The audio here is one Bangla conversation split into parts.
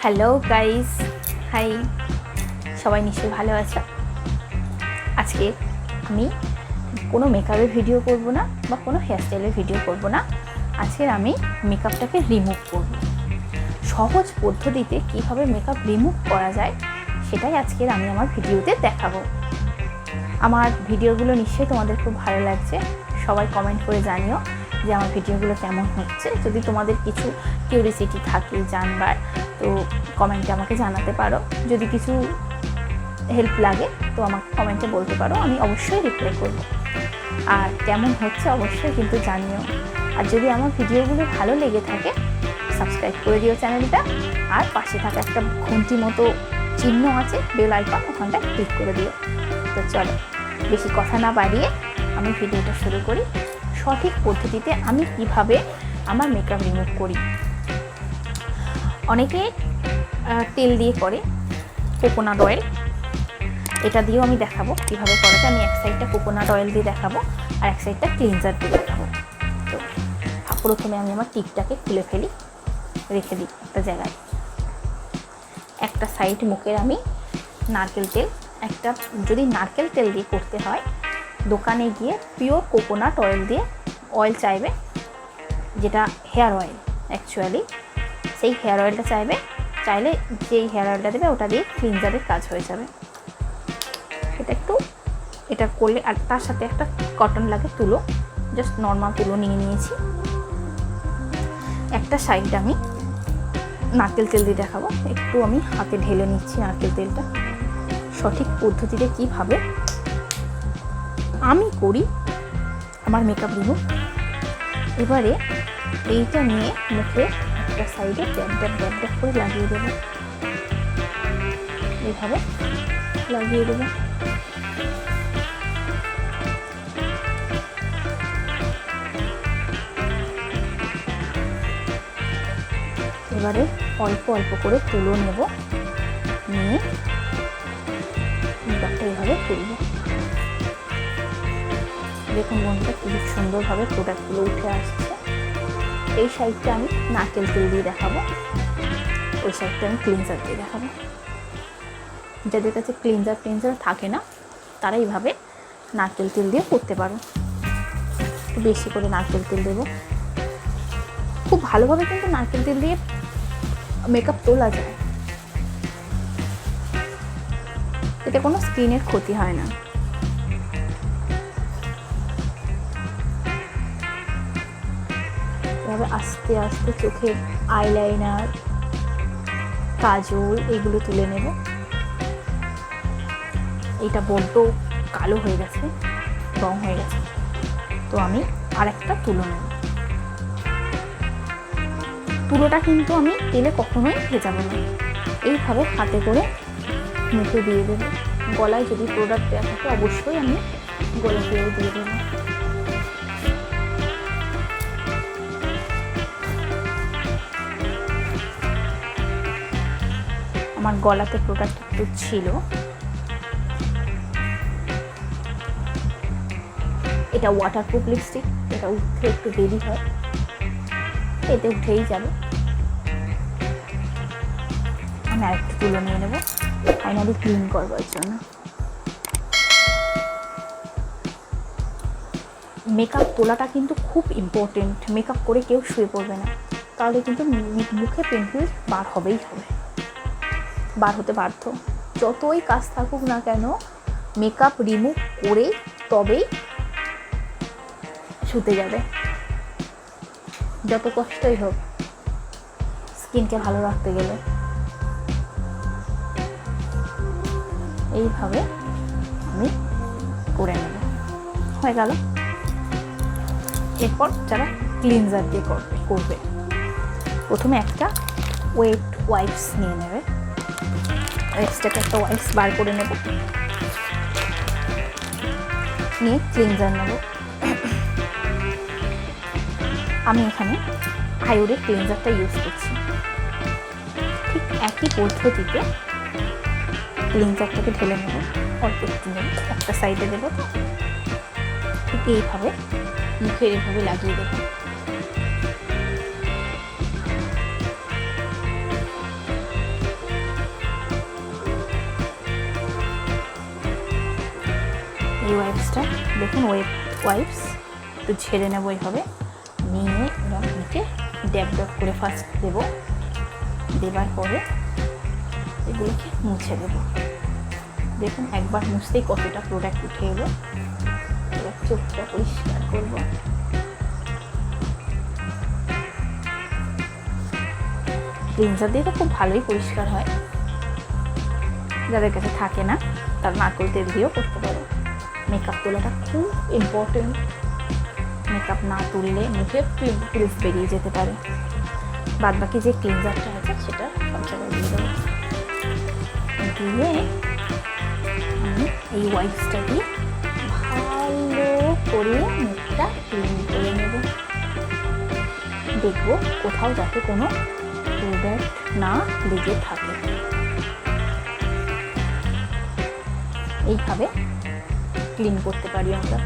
হ্যালো গাইস, হাই, সবাই নিশ্চয়ই ভালো আছো। আজকে আমি কোনো মেকআপের ভিডিও করব না বা কোনো হেয়ারস্টাইলের ভিডিও করব না। আজকে আমি মেকআপটাকে রিমুভ করব। সহজ পদ্ধতিতে কীভাবে মেকআপ রিমুভ করা যায় সেটাই আজকের আমি আমার ভিডিওতে দেখাবো। আমার ভিডিওগুলো নিশ্চয়ই তোমাদের খুব ভালো লাগছে। সবাই কমেন্ট করে জানিও যে আমার ভিডিওগুলো কেমন হচ্ছে। যদি তোমাদের কিছু কিউরিসিটি থাকে জানবার, তো কমেন্টে আমাকে জানাতে পারো। যদি কিছু হেল্প লাগে তো আমাকে কমেন্টে বলতে পারো, আমি অবশ্যই রিপ্লাই করব। আর কেমন হচ্ছে অবশ্যই কিন্তু জানিও। আর যদি আমার ভিডিওগুলো ভালো লেগে থাকে সাবস্ক্রাইব করে দিও চ্যানেলটা, আর পাশে থাকা একটা ঘন্টি মতো চিহ্ন আছে, বেল আইকন, ওখানটায় ক্লিক করে দিও। তো চলো বেশি কথা না বাড়িয়ে আমি ভিডিওটা শুরু করি। সঠিক পদ্ধতিতে আমি কিভাবে আমার মেকআপ রিমুভ করি। অনেকে তেল দিয়ে করে, কোকোনাট অয়েল, এটা দিয়েও আমি দেখাবো কীভাবে করা যায়। আমি এক সাইডটা কোকোনাট অয়েল দিয়ে দেখাবো আর এক সাইডটা ক্লিনজার দিয়ে দেখাবো। তো প্রথমে আমি আমার টিপটাকে খুলে ফেলি, রেখে দিই একটা জায়গায়। একটা সাইড মুখের আমি নারকেল তেল, একটা যদি নারকেল তেল দিয়ে করতে হয় দোকানে গিয়ে পিওর কোকোনাট অয়েল দিয়ে অয়েল চাইবে, যেটা হেয়ার অয়েল অ্যাকচুয়ালি, সেই হেয়ার অয়েলটা চাইলে যেই হেয়ার অয়েলটা দেবে ওটা দিয়ে ক্লিনজারের কাজ হয়ে যাবে। এটা করলে, আর তার সাথে একটা কটন লাগে তুলো, জাস্ট নর্মাল তুলো নিয়ে নিয়েছি। একটা সাইড আমি নারকেল তেল দিয়ে দেখাবো। একটু আমি হাতে ঢেলে নিচ্ছি নারকেল তেলটা। সঠিক পদ্ধতিতে কীভাবে আমি করি আমার মেকআপ রিমুভ। এবারে এইটা নিয়ে মুখে একটা সাইডে ড্যাব ড্যাব করে লাগিয়ে দেবো। এইভাবে লাগিয়ে দেবো। এবারে অল্প অল্প করে তুলো নেব, নিয়ে মেকআপটা এইভাবে তুলব। দেখুন বন্ধুরা খুব সুন্দরভাবে প্রোডাক্টগুলো উঠে আসছে। এই সাইডটা আমি নারকেল তেল দিয়ে দেখাবো, ওই সাইডটা আমি ক্লিনজার দিয়ে দেখাবো। যাদের কাছে ক্লিনজার থাকে না তারা এইভাবে নারকেল তেল দিয়ে করতে পারো। একটু বেশি করে নারকেল তেল দেবো। খুব ভালোভাবে কিন্তু নারকেল তেল দিয়ে মেকআপ তোলা যায়, এতে কোনো স্কিনের ক্ষতি হয় না। এভাবে আস্তে আস্তে চোখের আইলাইনার, কাজল এগুলো তুলে নেব। এটা বড্ড কালো হয়ে গেছে, রং হয়ে গেছে, তো আমি আরেকটা তুলো নেব। তুলোটা কিন্তু আমি তেলে কখনোই ভেজাবো না, এইভাবে হাতে করে মুখে দিয়ে দেবো। গলায় যদি প্রোডাক্ট দেওয়া থাকে অবশ্যই আমি গলাতেও দিয়ে দেবো। আমার গলাতে প্রোডাক্ট একটু ছিল, এটা ওয়াটারপ্রুফ লিপস্টিক, এটা উঠতে একটু দেরি হয়, এতে উঠেই যাবে। আমি আরেকটু তুলো নিয়ে নেবো ফাইনালি ক্লিন করবার জন্য। মেকআপ তোলাটা কিন্তু খুব ইম্পর্টেন্ট। মেকআপ করে কেউ শুয়ে পড়বে না, তাহলে কিন্তু মুখে পিম্পলস বার হবেই হবে, বার হতে বাধ্য। যতই কাজ থাকুক না কেন মেকআপ রিমুভ করেই তবেই শুতে যাবে, যত কষ্টই হোক স্কিনকে ভালো রাখতে গেলে। এইভাবে আমি করে নেব, হয়ে গেল। এরপর যারা ক্লিনজার দিয়ে করবে প্রথমে একটা ওয়েট ওয়াইপস নিয়ে নেবে। ওয়াইপসটাকে একটা ওয়াইপস বার করে নেব, নিয়ে ক্লিনজার নেব। আমি এখানে আয়োডের ক্লিনজারটা ইউজ করছি। ঠিক একই পদ্ধতিতে ক্লিনজারটাকে ঢেলে নেব, অল্প একটু নেব, একটা সাইডে দেবো। তো ঠিক এইভাবে মুখে এভাবে লাগিয়ে দেবো। এই ওয়াইপসটা দেখুন, ওয়াইপস একটু ছেড়ে নেবো এইভাবে নিয়ে এরকম নিচে ড্যাব ড্যাব করে ফার্স্ট দেবো, দেবার পরে এগুলোকে মুছে দেবো। দেখুন একবার মুছতেই কতটা প্রোডাক্ট উঠে এলো। এবার চোখটা পরিষ্কার করবো। ক্লিনজার দিয়ে তো খুব ভালোই পরিষ্কার হয়, যাদের কাছে থাকে না তার নারকেল তেল দিয়েও করতে পারো। মেকআপ তোলাটা খুব ইম্পর্টেন্ট, মেকআপ না তুললে মুখে পিম্পলস বেরিয়ে যেতে পারে। বাদ বাকি যে ক্লিনজারটা আছে সেটা সব জায়গায় দিয়ে দেবো, দিয়ে আমি এই ওয়াইপসটা দিয়ে ভালো করে মুখটা ক্লিন করে নেব। দেখবো কোথাও যাতে কোনো প্রোডাক্ট না লেগে থাকে। এইভাবে ক্লিন করতে পারি আমরা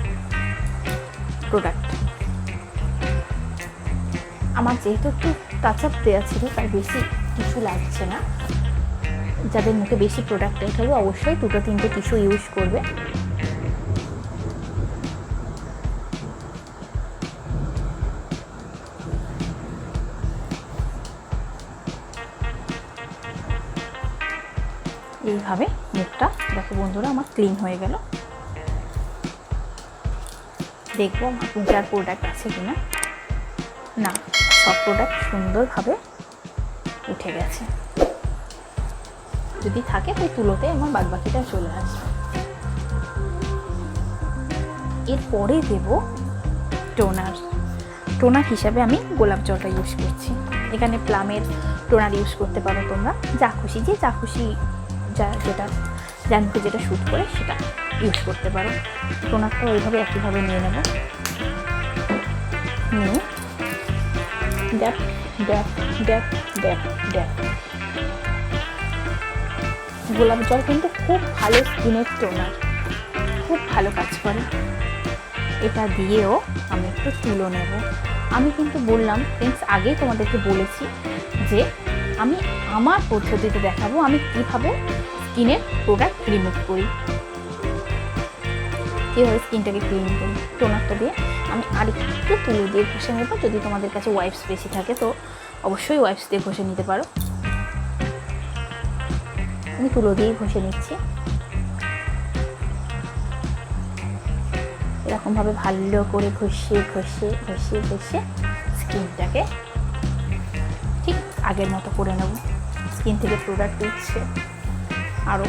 প্রোডাক্ট। আমার যেহেতু একটু টাচ আপ দেওয়া ছিল তাই বেশি টিস্যু লাগছে না। যাদের মুখে বেশি প্রোডাক্ট থাকবে অবশ্যই 2-3টে টিস্যু ইউজ করবে। এইভাবে মুখটা দেখো বন্ধুরা আমার ক্লিন হয়ে গেল। দেখবো আমার মুখে আর প্রোডাক্ট আছে কিনা। না, সব প্রোডাক্ট সুন্দরভাবে উঠে গেছে। যদি থাকে ওই তুলোতে আমার বাদবাকিটা চলে আসবে। এরপরে দেব টোনার হিসাবে আমি গোলাপ জলটা ইউজ করছি। এখানে প্লামের টোনার ইউজ করতে পারো তোমরা, যা খুশি যার মুখে যেটা শ্যুট করে সেটা ইউজ করতে পারো। টোনারটা ওইভাবে একইভাবে নিয়ে নেব, নিয়ে ড্যাপ ড্যাপ ড্যাপ ড্যাপ ড্যাপ। গোলাপ জল কিন্তু খুব ভালো স্কিনের টোনার, খুব ভালো কাজ করে। এটা দিয়েও আমি একটু তুলো নেব। আমি কিন্তু বললাম ফ্রেন্ডস, আগেই তোমাদেরকে বলেছি যে আমি আমার পদ্ধতিতে দেখাবো আমি কীভাবে স্কিনের প্রোডাক্ট রিমুভ করি, কীভাবে স্কিনটাকে ক্লিন করি। টোনারটা দিয়ে আমি আরেকটু তুলো দিয়ে ঘষে নেব। যদি তোমাদের কাছে ওয়াইপস বেশি থাকে তো অবশ্যই ওয়াইপস দিয়ে ঘষে নিতে পারো। আমি তুলো দিয়েই ঘষে নিচ্ছি। এরকমভাবে ভালো করে ঘষে ঘষে ঘষে ঘষে স্কিনটাকে ঠিক আগের মতো করে নেব। স্কিন থেকে প্রোডাক্ট উঠছে আরও।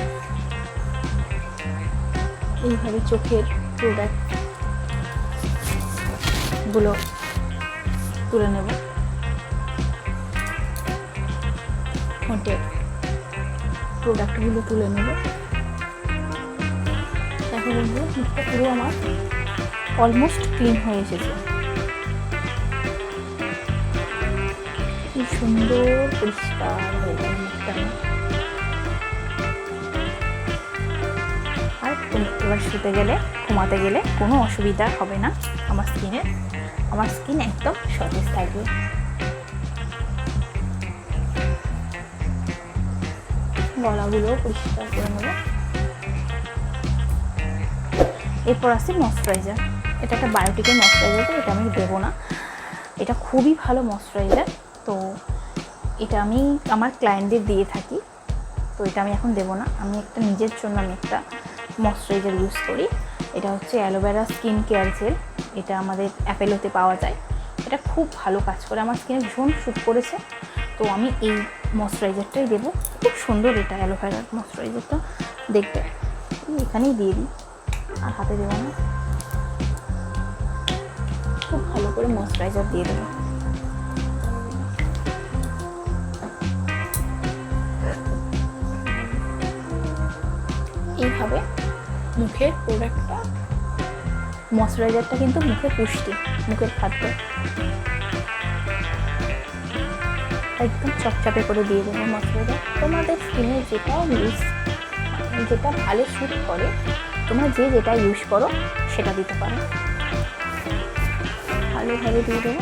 এইভাবে চোখের প্রোডাক্টগুলো তুলে নেব, ঠোঁটের প্রোডাক্টগুলো তুলে নেব। দেখো বন্ধু, মুখটা পুরো আমার অলমোস্ট ক্লিন হয়ে এসেছে। কি সুন্দর পরিষ্কার হয়ে গেল মুখটা। আর এবার শুতে গেলে ঘুমাতে গেলে কোনো অসুবিধা হবে না আমার স্কিনের। আমার স্কিন একদম সতেজ থাকবে। গলাগুলোও পরিষ্কার করে নেব। এরপর আসছে ময়শ্চারাইজার। এটা একটা বায়োটিকের ময়শ্চারাইজার, এটা আমি দেবো না। এটা খুবই ভালো ময়শ্চারাইজার, তো এটা আমি আমার ক্লায়েন্টদের দিয়ে থাকি, তো এটা আমি এখন দেবো না। আমি একটা নিজের জন্য আমি একটা ময়শ্চারাইজার ইউজ করি। এটা হচ্ছে অ্যালোভেরা স্কিন কেয়ার জেল। এটা আমাদের অ্যাপেলোতে পাওয়া যায়। এটা খুব ভালো কাজ করে, আমার স্কিনে ভীষণ শ্যুট করেছে, তো আমি এই ময়শ্চারাইজারটাই দেবো। খুব সুন্দর এটা অ্যালোভেরার ময়শ্চারাইজারটা, দেখবে এখানেই দিয়ে দিই, আর হাতে দেবো না। খুব ভালো করে ময়শ্চারাইজার দিয়ে দেবো। এইভাবে মুখের প্রোডাক্টটা, ময়শ্চারাইজারটা কিন্তু মুখের পুষ্টি, মুখের খাদ্য, একদম চপচাপে করে দিয়ে দেবো ময়শ্চারাইজার। তোমাদের স্কিনে যেটা ভালো শ্যুট করে, তোমরা যেটা ইউজ করো সেটা দিতে পারো। ভালোভাবে দিয়ে দেবো।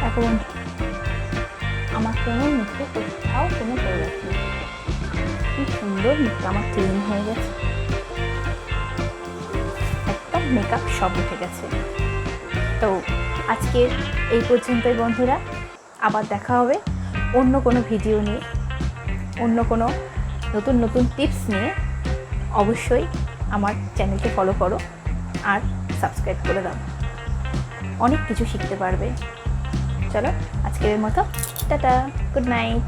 এখন আমার কোনো মুখে কোথাও কোনো প্রোডাক্ট নেই। কি সুন্দর মুখটা আমার ক্লিন হয়ে গেছে, একদম মেকআপ সব উঠে গেছে। তো আজকের এই পর্যন্তই বন্ধুরা, আবার দেখা হবে অন্য কোনো ভিডিও নিয়ে, অন্য কোনো নতুন নতুন টিপস নিয়ে। অবশ্যই আমার চ্যানেলকে ফলো করো আর সাবস্ক্রাইব করে দাও, অনেক কিছু শিখতে পারবে। চলো আজকের মতো টাটা, গুড নাইট।